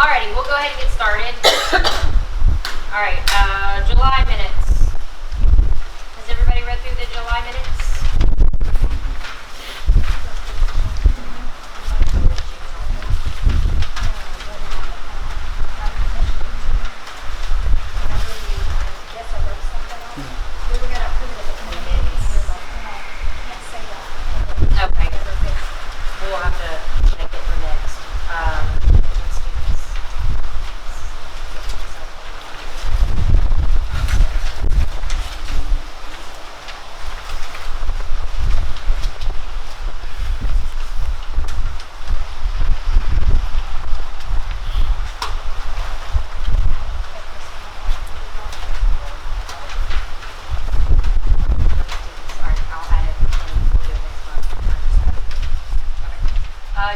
Alrighty, we'll go ahead and get started. Alright, July minutes. Has everybody read through the July minutes? Okay. We'll have to check it for next.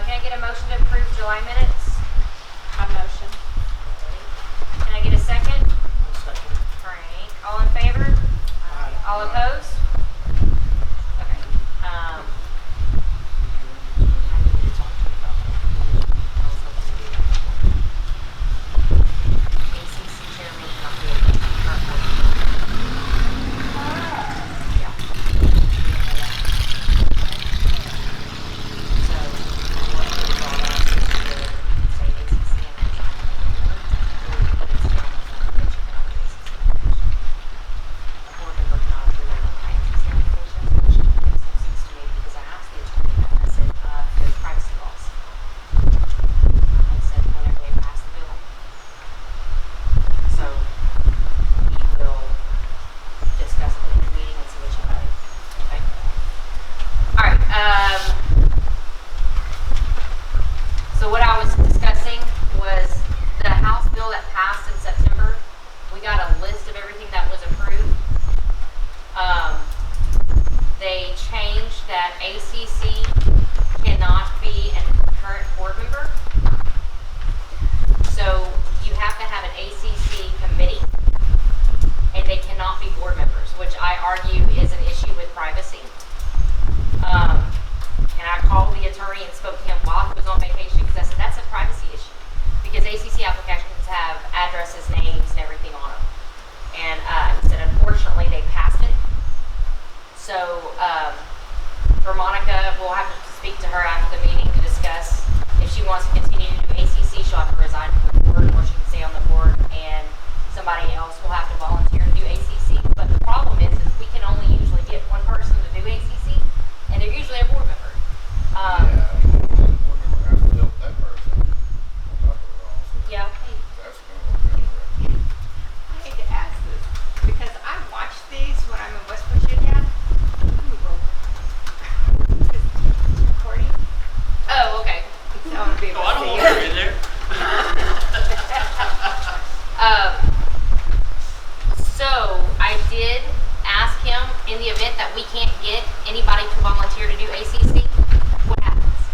Can I get a motion to approve July minutes? I motion. Can I get a second? Second. Frank. All in favor? Aye. All opposed? Okay. ACC chairman cannot be a current So what I was discussing was the House bill that passed in September. We got a list of everything that was approved. They changed that ACC cannot be a current board member. So you have to have an ACC committee, and they cannot be board members, which I argue is an issue with privacy. And I called the attorney and spoke to him while he was on vacation because I said that's a privacy issue because ACC applications have addresses, names, and everything on them. And he said unfortunately they passed it. So for Monica, we'll have to speak to her after the meeting to discuss if she wants to continue to do ACC. She'll have to resign from the board, or she can stay on the board, and somebody else will have to volunteer to do ACC. But the problem is we can only usually get one person to do ACC, and they're usually a board member. Yeah. That's gonna work out. I hate to ask this because I watch these when I'm in West Virginia. It's recording. Oh, okay. So I'm gonna be able Oh, I to don't see want it. her in there. So I did ask him in the event that we can't get anybody to volunteer to do ACC, what happens?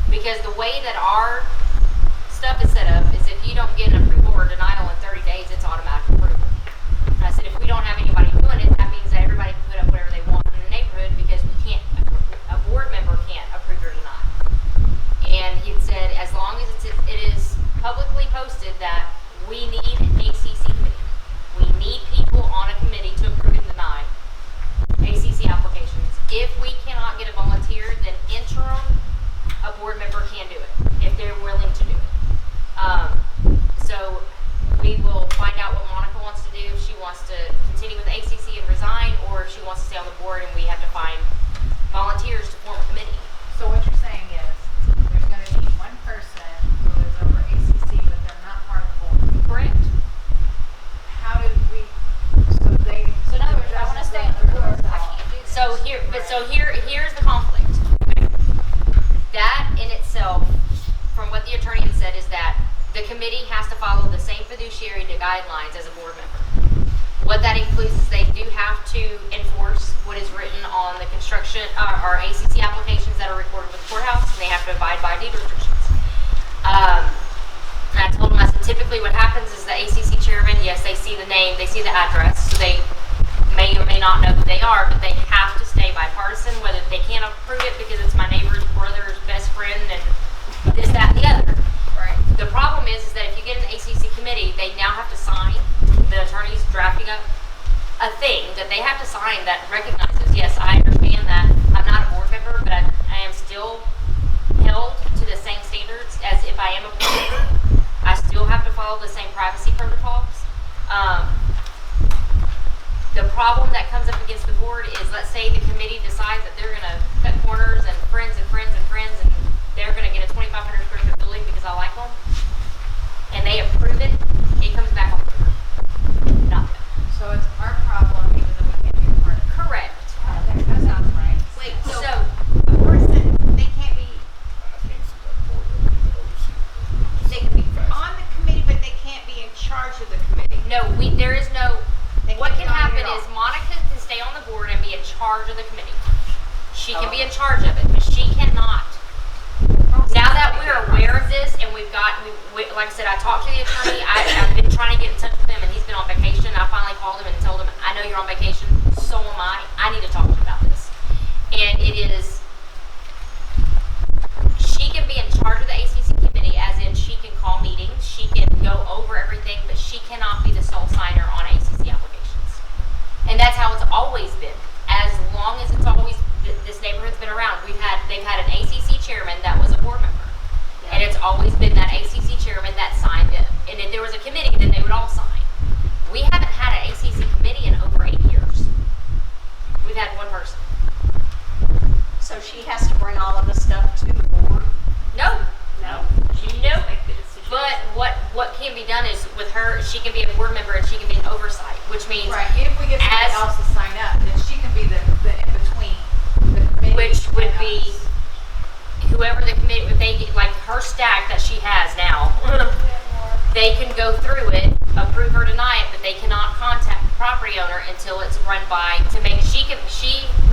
Because the way that our stuff is set up is if you don't get an approval or denial in 30 days, it's automatic approval. And I said if we don't have anybody doing it, that means that everybody can put up whatever they want in the neighborhood because we can't, a board member can't approve or deny. And he said as long as it is publicly posted that we need an ACC committee. We need people on a committee to approve and deny ACC applications. If we cannot get a volunteer, then interim, a board member can do it if they're willing to do it. So we will find out what Monica wants to do, if she wants to continue with the ACC and resign, or if she wants to stay on the board and we have to find volunteers to form a committee. So what you're saying is, there's gonna be one person who is over ACC, but they're not part of the board. Correct. How did we, so they. So in other words, I wanna stay on the board, but I can't do this. Here's the conflict. That in itself, from what the attorney had said, is that the committee has to follow the same fiduciary guidelines as a board member. What that includes is they do have to enforce what is written on the construction or ACC applications that are recorded with the courthouse, and they have to abide by deed restrictions. And I told them, I said, typically what happens is the ACC chairman, yes, they see the name, they see the address, so they may or may not know who they are, but they have to stay bipartisan, whether they can't approve it because it's my neighbor's brother's best friend and this, that, and the other. Right. The problem they now have to sign, the attorney's drafting up a thing that they have to sign that recognizes, yes, I understand that I'm not a board member, but I am still held to the same standards as if I am a board member. I still have to follow the same privacy protocols. The problem that comes up against the board is, let's say the committee decides that they're going to cut corners and friends and friends and friends, and they're going to get a 2,500 square foot building because I like them, and they approve it, it comes back on the board. Not them. So it's our problem even though we can't be a part of it. Correct. That sounds right. Wait, So, a person, they can't be, I can't see that board that we can oversee. they can be on the committee, but they can't be in charge of the committee. no, there is no, They what can't can be on happen it at is all. Monica can stay on the board and be in charge of the committee. She can be in charge of it, but she cannot. Now that we're aware of this and we've got, like I said, I talked to the attorney, I've been trying to get in touch with him and he's been on vacation. I finally called him and told him, I know you're on vacation, so am I need to talk to you about this. And it is, she can be in charge of the ACC committee, as in she can call meetings, she can go over everything, but she cannot be the sole signer on ACC applications. And that's how it's always been. As long as it's always, this neighborhood's been around. They've had an ACC chairman that was a board member. And it's always been that ACC chairman that signed it. And if there was a committee, then they would all sign. We haven't had an ACC committee in over 8 years. We've had one person. So she has to bring all of the stuff to the board? No. No. Nope. But what can be done is with her, she can be a board member and she can be an oversight, which means Right, if we get somebody As- else to sign up, then she can be the in-between, the committee which would and be us. whoever the committee, if they get, like her stack that she has now, they can go through it, approve or deny it, but they cannot contact the property owner until it's run by, to make, she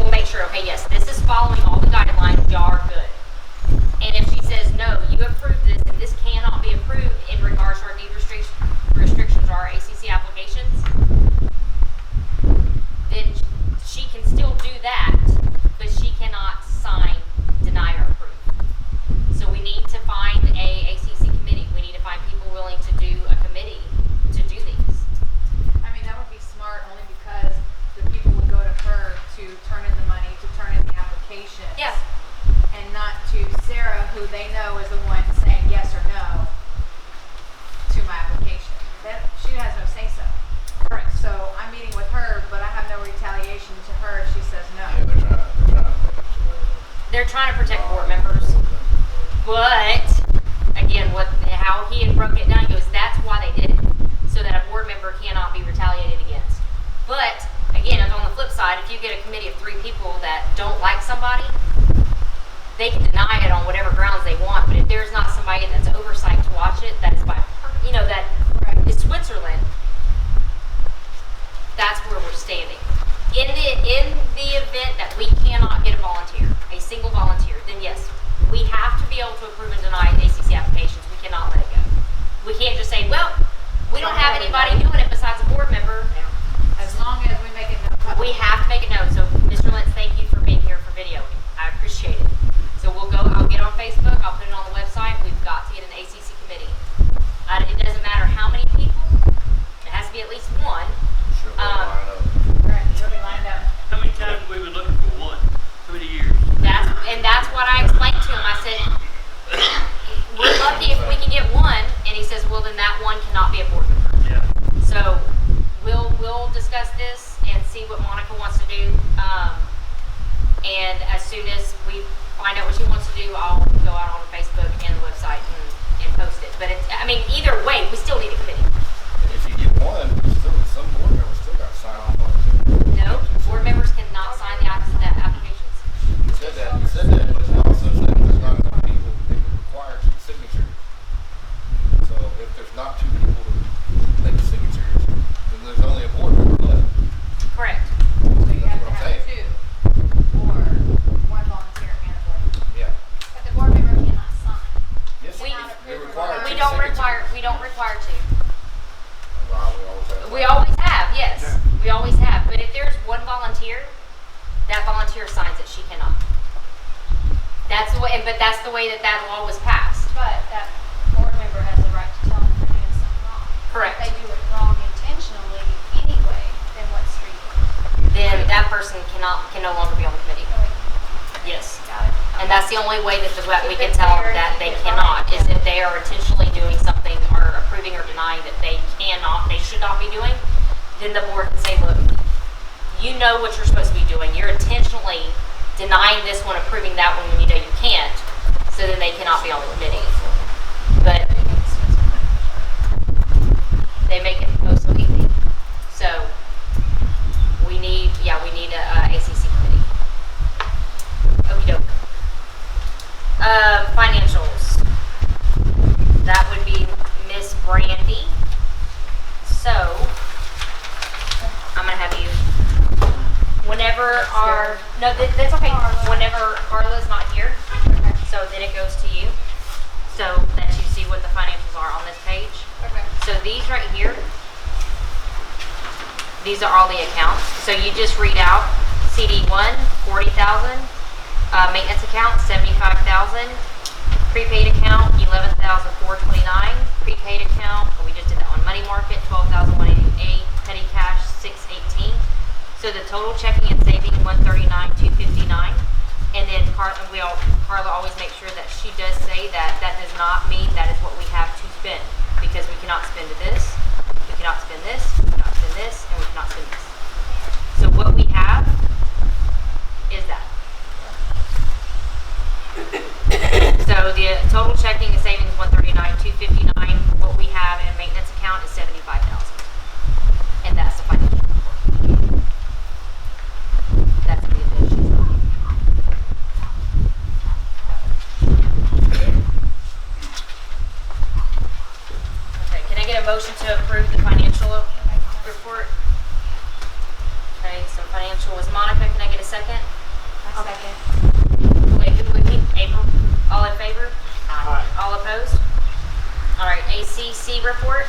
will make sure, okay, yes, this is following all the guidelines, y'all are good. And if she says, no, you approved this, and this cannot be approved in regards to our deed restrictions or our ACC applications, then she can still do that, but she cannot sign, deny, or approve. So we need to find a ACC committee. We need to find people willing to do a committee to do these. I mean, that would be smart only because the people would go to her to turn in the money, to turn in the applications. Yeah. And not to Sarah, who they know is the one saying yes or no to my application. She has no say so. Correct. So I'm meeting with her, but I have no retaliation to her if she says no. Yeah, they're trying to make it to where They're trying to protect board members. But again, how he had broken it down, he goes, that's why they did it, so that a board member cannot be retaliated against. But again, on the flip side, if you get a committee of 3 people that don't like somebody, they can deny it on whatever grounds they want. But if there's not somebody that's oversight to watch it, that is by, that Right. is Switzerland, that's where we're standing. In the event that we cannot get a volunteer, a single volunteer, then yes, we have to be able to approve and deny ACC applications. We cannot let it go. We can't just say, well, we don't have anybody doing it besides a board member. As long as we make it known publicly. We have to make it known. So, Mr. Lentz, thank you for being here for videoing. I appreciate it. So I'll get on Facebook, I'll put it on the website. We've got to get an ACC committee. It doesn't matter how many people, it has to be at least one. Sure, they'll line up. Right, she'll be lined up. How many times we were looking for one? How many years? That's what I explained to him. I said, we're lucky if we can get one. And he says, well, then that one cannot be a board member. Yeah. So we'll discuss this and see what Monica wants to do. And as soon as we find out what she wants to do, I'll go out on Facebook and the website and post it. But either way, we still need a committee. And if you get one, some board members still got to sign off on it. No, board members cannot sign the applications. You said that, but you also said if there's not enough people, they would require 2 signatures. So if there's not 2 people to make signatures, then there's only a board member left. Correct. So you That's have what to I'm have saying. 2 or 1 volunteer and a board member. Yeah. But the board member cannot sign. Yes, We- they require We 2 don't signatures. require to. Wow, we always have. We always have, yes. We always have. But if there's one volunteer, that volunteer signs it. She cannot. That's the way. But that's the way that law was passed. But that board member has the right to tell them they're doing something wrong. Correct. If can no longer be on the committee. Yes. Got it. And that's the only way that we Keep can it tell them fair, that keep they it cannot, right, is yeah. if they are intentionally doing something or approving or denying that they should not be doing, then the board can say, look, you know what you're supposed to be doing. You're intentionally denying this one, approving that one when you know you can't, so then they cannot be on the committee. But they make it go so easy. So we need a ACC committee. Okie doke. Financials. That would be Miss Brandy. So I'm gonna have you. Whenever that's okay. Whenever Carla's not here, so then it goes to you, so that you see what the financials are on this page. Okay. So these right here, these are all the accounts. So you just read out CD1, 40,000, maintenance account, 75,000, prepaid account, 11,429, prepaid account, we just did that one, money market, 12,188, petty cash, 618. So the total checking and saving, 139,259. And then Carla always makes sure that she does say that does not mean that is what we have to spend, because we cannot spend this, we cannot spend this, we cannot spend this, and we cannot spend this. So what we have is that. So the total checking and savings 139,259. What we have in maintenance account is 75,000, and that's the financial report. That's the addition. Okay, can I get a motion to approve the financial report? Okay, so financial was Monica. Can I get a second? A second. Wait, who would be? April? All in favor? Aye. All opposed? All right, ACC report.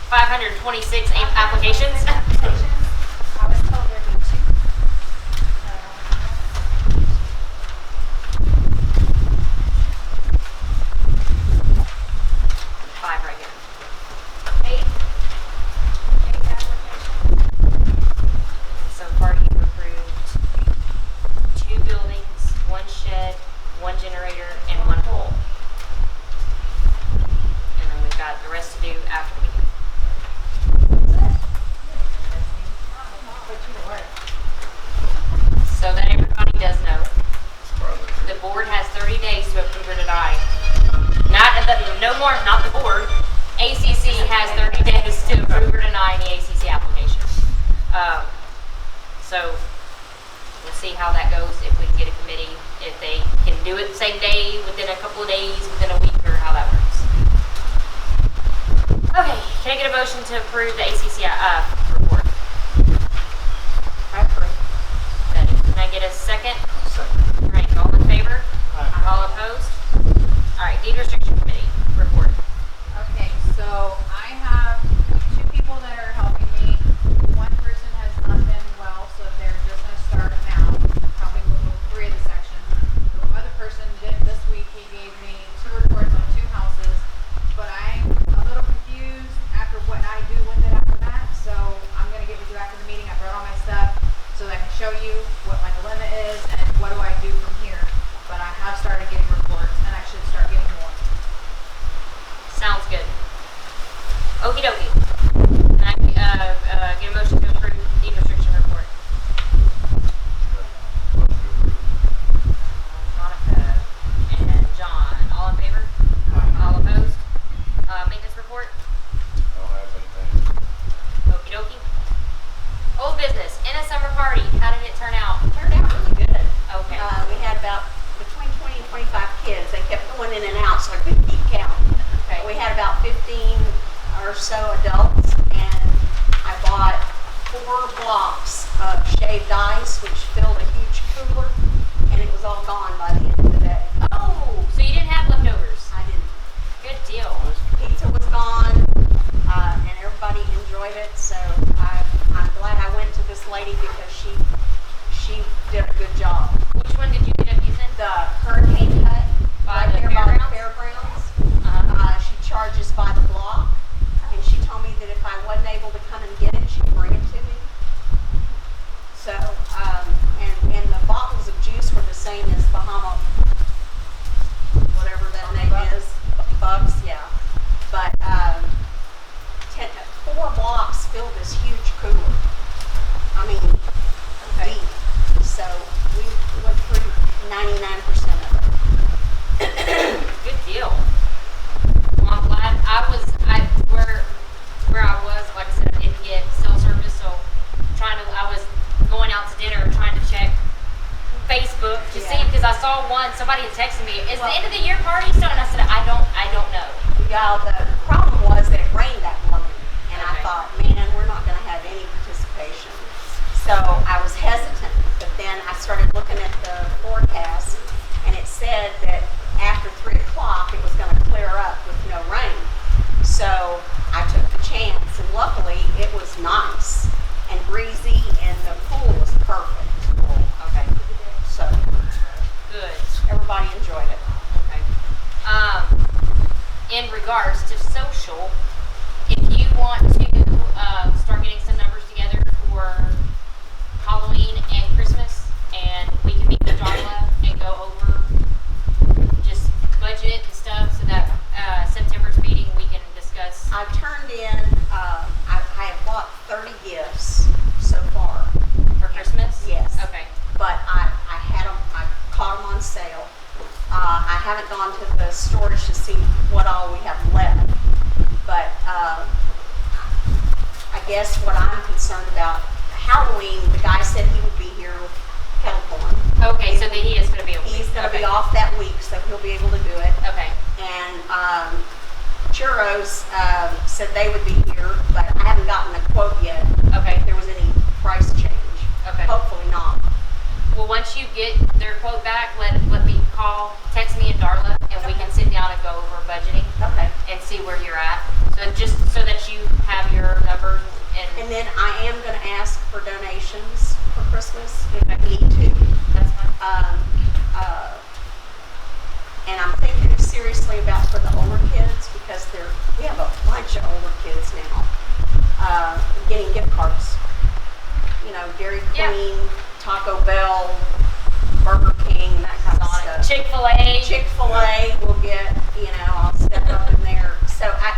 526 applications. I was told there'd be 2. Five right here. 8 applications. So far you've approved 2 buildings, 1 shed, 1 generator, and 1 pole. And then we've got the rest to do after the meeting. So that everybody does know, the board has 30 days to approve or deny. Not the board. ACC has 30 days to approve or deny any ACC application. So we'll see how that goes, if we can get a committee, if they can do it the same day, within a couple of days, within a week, or how that works. Okay, can I get a motion to approve the ACC report? I approve. Betty, can I get a second? Second. All right, all in favor? Aye. All opposed? All right, deed restriction committee report. Okay, so I have 2 people that are helping me. One person has not been well, so they're just gonna start now, helping with 3 of the sections. The other person did this week, he gave me 2 reports on 2 houses, but I'm a little confused after what I do with it after that, so I'm gonna get with you after the meeting. I brought all my stuff so that I can show you what my dilemma is and what do I do from here. But I have started getting reports, and I should start getting more. Sounds good. Okie dokie. Can I get a motion to approve deed restriction report? Monica and John, all in favor? All opposed? Maintenance report? I don't have anything. Okie dokie. Old business, in a summer party, how did it turn out? Turned out really good. Okay. We had about between 20 and 25 kids. They kept going in and out, so I couldn't keep count. Okay. We had about 15 or so adults, and I bought 4 blocks of shaved ice, which filled a huge cooler, and it was all gone by the end of the day. Oh, so you didn't have leftovers? I didn't. Good deal. Pizza was gone, and everybody enjoyed it, so I'm glad I went to this lady because she did a good job. Which one did you end up using? The Hurricane Hut, By right the there by the fairgrounds? fairgrounds. She charges by the block, and she told me that if I wasn't able to come and get it, she'd bring it to me. texted me, "Is the end of the year party starting?" I said, "I don't know." Yeah, the problem was that it rained that morning, and I Okay. thought, man, we're not gonna have any participation. So I was hesitant, but then I started looking at the forecast, and it said that after 3 o'clock, it was gonna clear up with no rain. So I took the chance, and luckily, it was nice and breezy, and the pool was perfect. Okay, So good. everybody enjoyed it. Okay. In regards to social, if you want to start getting some numbers together for Halloween and Christmas, and we can meet with Darla and go over just budget and stuff, so that September's meeting we can discuss. I turned in, I have bought 30 gifts so far. For Christmas? Yes. Okay. But I caught them on sale. I haven't gone to the storage to see what all we have left. But I guess what I'm concerned about, Halloween, the guy said he would be here with kettle corn. Okay, so then he is going to be able to. He's going to Okay. be off that week, so he'll be able to do it. Okay. And Churros said they would be here, but I haven't gotten a quote yet. Okay. If there was any price change. Okay. Hopefully not. Well, once you get their quote back, let me text me and Darla, and we can sit down and go over budgeting Okay. and see where you're at. So just so that you have your numbers and And then I am going to ask for donations for Christmas if I need to. that's fine. And I'm thinking seriously about for the older kids because we have a bunch of older kids now getting gift cards. You know, Dairy Yeah. Queen, Taco Bell, Burger King, that kind of Sonic, stuff. Chick-fil-A. Chick-fil-A will get, I'll step up in there. So I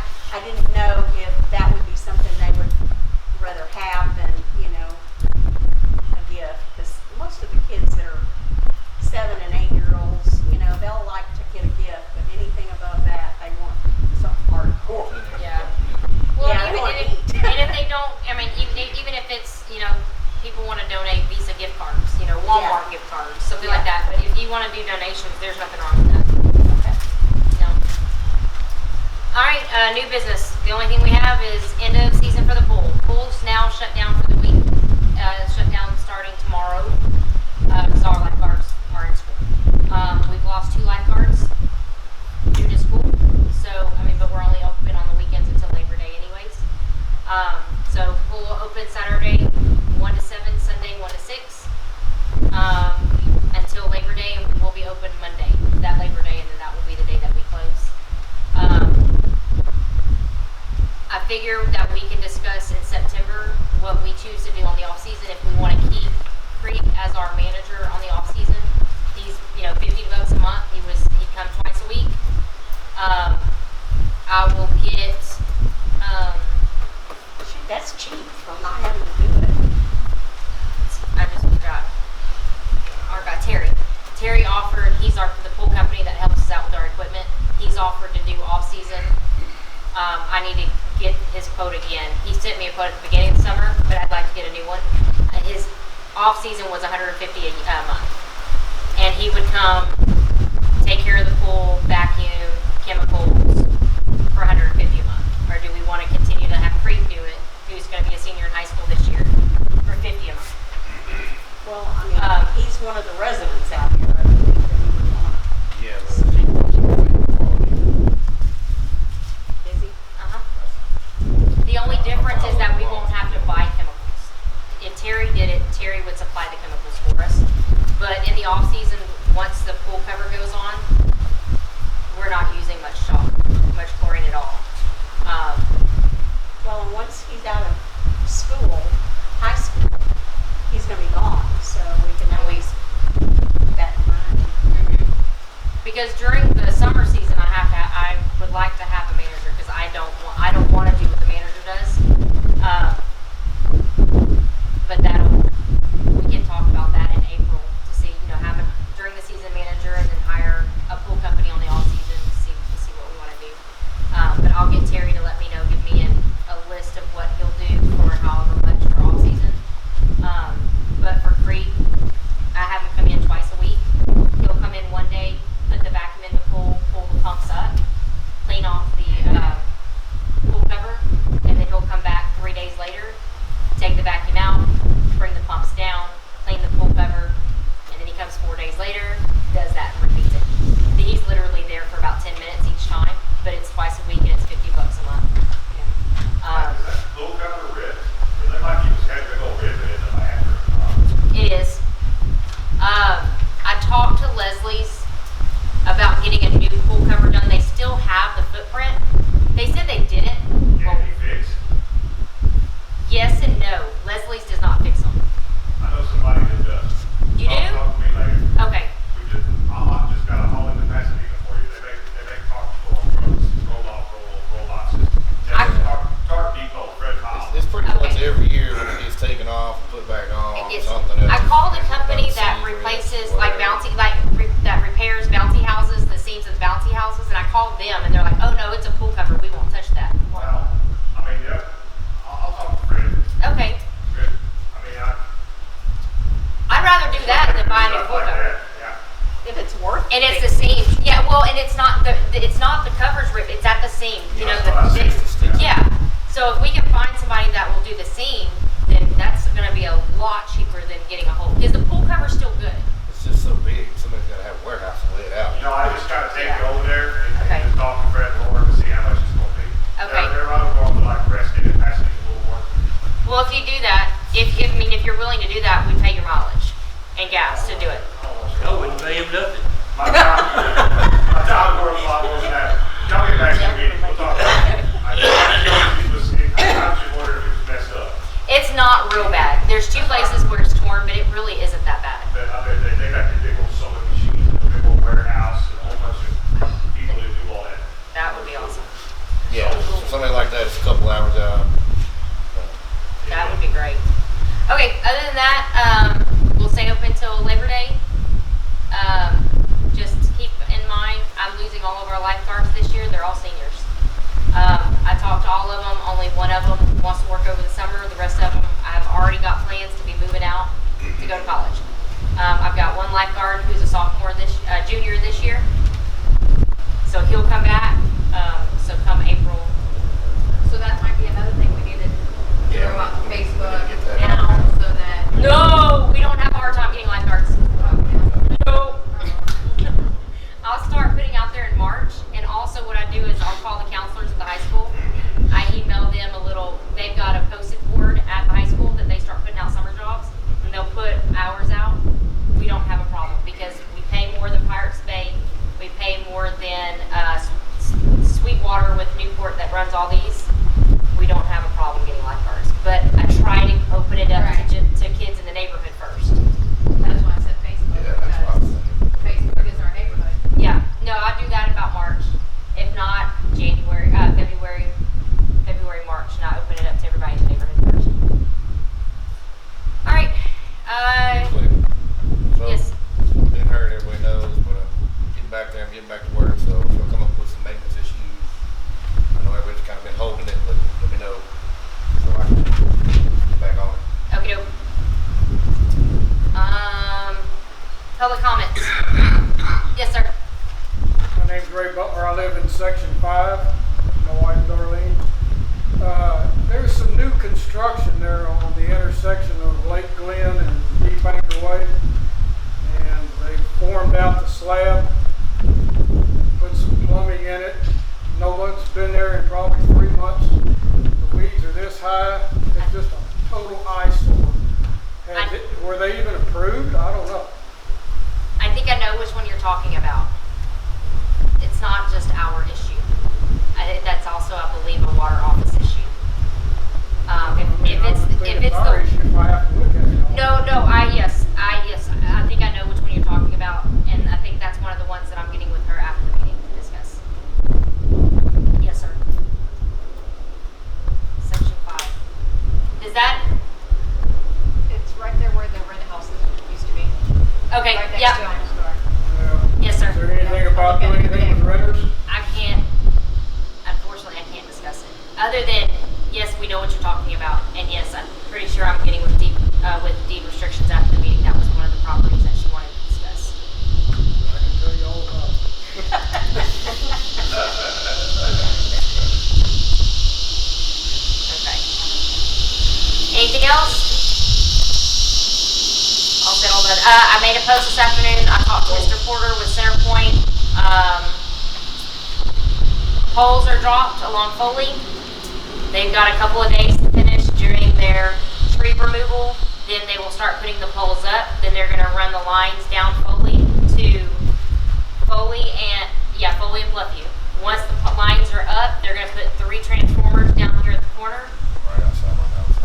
didn't know if that would be something they would rather have than, a gift. Because most of the kids that are 7 and 8-year-olds, they'll like to get a gift, but anything above that, they want something hardcore. Yeah. Well, Yeah, they even wanna if, eat. and if they don't, even if it's, people want to donate Visa gift cards, Walmart Yeah. gift cards, something Yeah. like that. But if you want to do donations, there's nothing wrong with that. Okay. No. All right, new business. The only thing we have is end of season for the pool. Pool's now shut down for the week. Shut down starting tomorrow because all our lifeguards are in school. We've lost 2 lifeguards due to school. So, but we're only open on the weekends until Labor Day anyways. So pool will open Saturday 1 to 7, Sunday 1 to 6 until Labor Day, and we will be open Monday, that Labor Day, and then that will be the day that we close. I figure that we can discuss in September what we choose to do on the off season. If we want to keep Creek as our manager on the off season, he's $50 a month. He'd come twice a week. I will get. Shoot, that's cheap for not having to do it. I just forgot. Our guy Terry. Terry offered. He's the pool company that helps us out with our equipment. He's offered to do off season. I need to get his quote again. He sent me a quote at the beginning of the summer, but I'd like to get a new one. His off season was $150 a month, and he would come, take care of the pool, vacuum, chemicals for $150 a month. Or do we want to continue to have Creek do it, who's going to be a senior in high school this year, for $50 a month? Well, he's one of the residents out here. I think that we would want. Yeah, but if he wants to play the quality, Is he? The only difference is that we won't have to buy chemicals. If Terry did it, Terry would supply the chemicals for us. But in the off season, once the pool cover goes on, we're They said they didn't. Well, Can be fixed. yes and no. Leslie's does not fix them. I know somebody that does. You do? Talk to me later. Okay. I just got a haul into Pasadena for you. They make carts full of trucks, roll-off robots. Tart Depot, Fred Powell. It's pretty much Okay. every year when it gets taken off and put back on, It gets- something else. I called a company Like that seam replaces, rings, like whatever. that repairs bouncy houses, the seams of the bouncy houses, and I called them, and they're like, oh no, it's a pool cover, we won't touch that. Well, I mean, yeah, I'll talk to Fred. Okay. Fred, I mean, I'd rather do that than buy a new stuff pool like cover. that, yeah. If it's worth And it's the fixing. seams. Yeah, well, and it's not the covers rip, it's at the seam. You know, That's what I the see. yeah. So if we can find somebody that will do the seam, then that's gonna be a lot cheaper than getting a whole, because the pool cover's still good. It's just so big, somebody's gotta have a warehouse to lay it out. You know, I just gotta take Yeah. it over there Okay. and talk to Fred Moore to see how much it's gonna be. Okay. They're right over on the like Preston and Pasadena Boulevard. Well, if you do that, if you're willing to do that, we pay your mileage and gas to do it. I wouldn't pay him nothing. My time worth a lot more than that. Y'all get back to me, we'll talk about it. I was just wondering if it was messed up. It's not real bad. There's two places where it's torn, but it really isn't that bad. But I bet they got the big old sewing machine, the big old warehouse, and a whole bunch of people that do all that. That would be awesome. Yeah, so something like that, it's a couple hours out. That would be great. Okay, other than that, we'll stay open till Labor Day. Just keep in mind, I'm losing all of our lifeguards this year. They're all seniors. I talked to all of them. Only one of them wants to work over the summer. The rest of them, I've already got plans to be moving out to go to college. I've got one lifeguard who's a junior this year. So he'll come back. So come April. So that might be another thing we need to throw on Facebook Get that now, out. so that. No, we don't have a hard time getting lifeguards. No. I'll start putting out there in March, and also what I do is I'll call the counselors at the high school. I email them they've got a posted board at the high school that they start putting out summer jobs, and they'll put hours out. We don't have a problem because we pay more than Pirates Bay. We pay more than Sweetwater with Newport that runs all these. We don't have a problem getting lifeguards, but I try to open it up Right. to kids in the neighborhood first. That's why I said Facebook, Yeah, that's what I was because thinking. Facebook is our neighborhood. Yeah, no, I do that about March. If not, February, March, and I open it up to everybody in the neighborhood first. All right. So, Yes. been hurt, everybody knows, but getting back there and getting back to work, so if you'll come up with some maintenance issues. I know everybody's kind of been holding it, but let me know so I can get back on it. Okay, doke. Public comments. Yes, sir. My name's Ray Butler. I live in Section 5. My wife Darlene. There's some new construction there on the intersection of Lake Glen and Deep Anchor Way. And they formed out the slab, put some plumbing in it. No one's been there in probably 3 months. The weeds are this high. It's just a total eyesore. Were they even approved? I don't know. I think I know which one you're talking about. It's not just our issue. I think that's also, I believe, a water office issue. If it's our issue if I have to look at it. no, yes, I think I know which one you're talking about, and I think that's one of the ones that I'm getting with her after the meeting to discuss. Yes, sir. Section 5. Is that It's right there where the red house used to be. okay? Right next Yeah. to it. Yeah. Yes, sir. Is there anything about doing anything with renters? I can't. Unfortunately, I can't discuss it. Other than yes, we know what you're talking about, and yes, I'm pretty sure I'm getting with deed restrictions after the meeting. That was one of the properties that she wanted to discuss. I can tell you all about it. Okay. Anything else? I'll settle that. I made a post this afternoon. I talked to Mr. Porter with Centerpoint. Poles are dropped along Foley. They've got a couple of days to finish during their tree removal. Then they will start putting the poles up. Then they're going to run the lines down Foley to Foley and Bluffview. Once the lines are up, they're going to put 3 transformers down here at the corner. Right outside my house.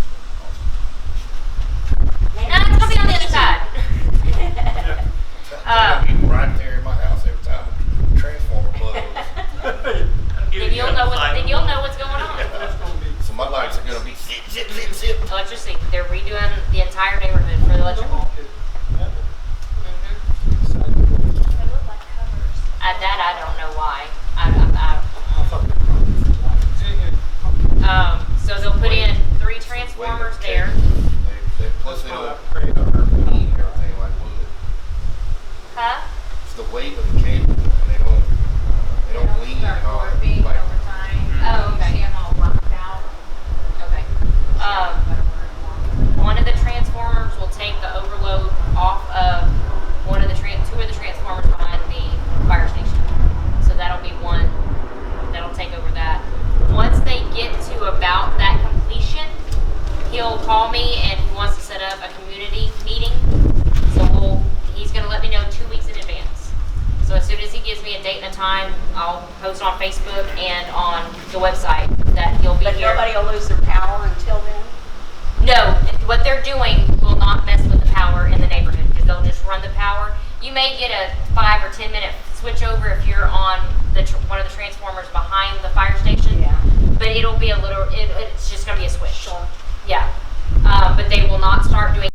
No, it's gonna be on the other side. People right there in my house every time the transformer blows. Then you'll know what's going on. So my lights are gonna be zip, zip, zip, zip. Electricity. They're redoing the entire neighborhood for the electrical. That I don't know why. So they'll put in 3 transformers there. Plus they don't clean everything like wood. Huh? It's the weight of the cable, and they don't lean Start and all. warping Like, over time. Oh, okay. See 'em all locked out. Okay. One of the transformers will take the overload off of two of the transformers behind the fire station. So that'll be one that'll take over that. Once they get to about that completion, he'll call me and he wants to set up a community meeting. So he's gonna let me know 2 weeks in advance. So as soon as he gives me a date and a time, I'll post on Facebook and on the website that he'll be But here. nobody will lose their power until then? No, what they're doing will not mess with the power in the neighborhood because they'll just run the power. You may get a 5 or 10 minute switch over if you're on one of the transformers behind the fire station. Yeah. But it'll be it's just going to be a switch. Sure. Yeah. But they will not start doing